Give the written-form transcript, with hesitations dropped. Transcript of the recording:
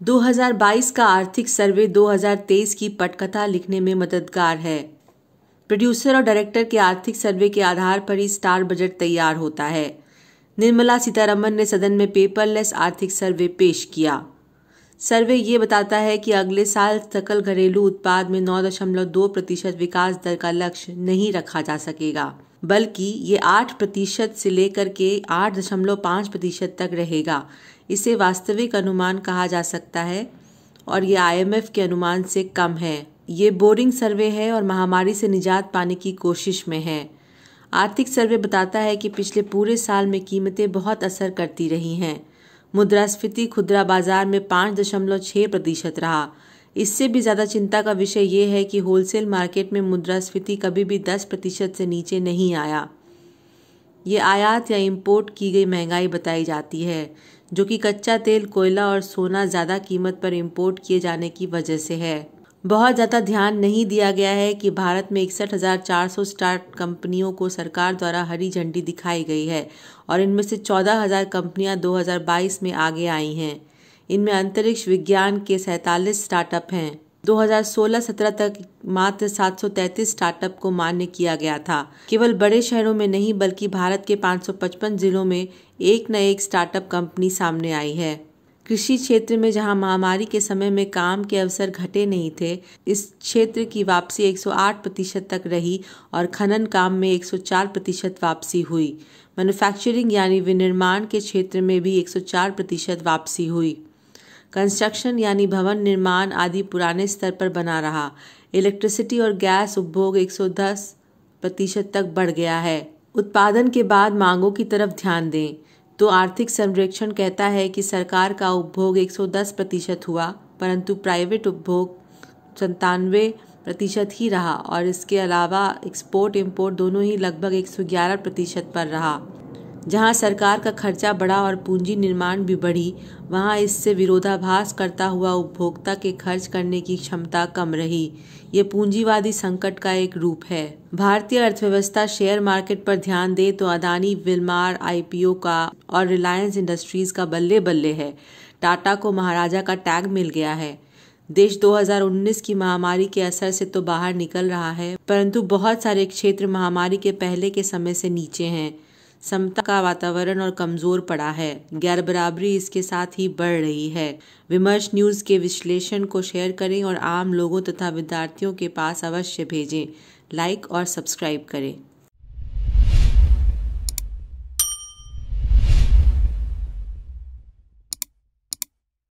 2022 का आर्थिक सर्वे 2023 की पटकथा लिखने में मददगार है। प्रोड्यूसर और डायरेक्टर के आर्थिक सर्वे के आधार पर ही स्टार बजट तैयार होता है। निर्मला सीतारमण ने सदन में पेपरलेस आर्थिक सर्वे पेश किया। सर्वे ये बताता है कि अगले साल सकल घरेलू उत्पाद में 9.2% विकास दर का लक्ष्य नहीं रखा जा सकेगा, बल्कि ये 8% से लेकर के 8.5% तक रहेगा। इसे वास्तविक अनुमान कहा जा सकता है और ये IMF के अनुमान से कम है। ये बोरिंग सर्वे है और महामारी से निजात पाने की कोशिश में है। आर्थिक सर्वे बताता है कि पिछले पूरे साल में कीमतें बहुत असर करती रही हैं। मुद्रास्फीति खुदरा बाजार में 5.6% रहा। इससे भी ज़्यादा चिंता का विषय ये है कि होलसेल मार्केट में मुद्रास्फीति कभी भी 10% से नीचे नहीं आया। ये आयात या इंपोर्ट की गई महंगाई बताई जाती है, जो कि कच्चा तेल, कोयला और सोना ज़्यादा कीमत पर इंपोर्ट किए जाने की वजह से है। बहुत ज़्यादा ध्यान नहीं दिया गया है कि भारत में 61,400 स्टार्ट कंपनियों को सरकार द्वारा हरी झंडी दिखाई गई है और इनमें से 14,000 कंपनियां 2022 में आगे आई हैं। इनमें अंतरिक्ष विज्ञान के 47 स्टार्टअप हैं। 2016-17 तक मात्र 733 स्टार्टअप को मान्य किया गया था। केवल बड़े शहरों में नहीं बल्कि भारत के 555 जिलों में एक न एक स्टार्टअप कंपनी सामने आई है। कृषि क्षेत्र में जहां महामारी के समय में काम के अवसर घटे नहीं थे, इस क्षेत्र की वापसी 108% तक रही और खनन काम में 104% वापसी हुई। मैन्युफैक्चरिंग यानी विनिर्माण के क्षेत्र में भी 104% वापसी हुई। कंस्ट्रक्शन यानी भवन निर्माण आदि पुराने स्तर पर बना रहा। इलेक्ट्रिसिटी और गैस उपभोग 110% तक बढ़ गया है। उत्पादन के बाद मांगों की तरफ ध्यान दें तो आर्थिक सर्वेक्षण कहता है कि सरकार का उपभोग 110% हुआ, परंतु प्राइवेट उपभोग 97% ही रहा और इसके अलावा एक्सपोर्ट इंपोर्ट दोनों ही लगभग 111% पर रहा। जहां सरकार का खर्चा बढ़ा और पूंजी निर्माण भी बढ़ी, वहां इससे विरोधाभास करता हुआ उपभोक्ता के खर्च करने की क्षमता कम रही। ये पूंजीवादी संकट का एक रूप है। भारतीय अर्थव्यवस्था शेयर मार्केट पर ध्यान दे तो अदानी विलमार IPO का और रिलायंस इंडस्ट्रीज का बल्ले बल्ले है। टाटा को महाराजा का टैग मिल गया है। देश 2019 की महामारी के असर से तो बाहर निकल रहा है, परंतु बहुत सारे क्षेत्र महामारी के पहले के समय से नीचे हैं। समता का वातावरण और कमजोर पड़ा है। गैर बराबरी इसके साथ ही बढ़ रही है। विमर्श न्यूज़ के विश्लेषण को शेयर करें और आम लोगों तथा विद्यार्थियों के पास अवश्य भेजें। लाइक और सब्सक्राइब करें।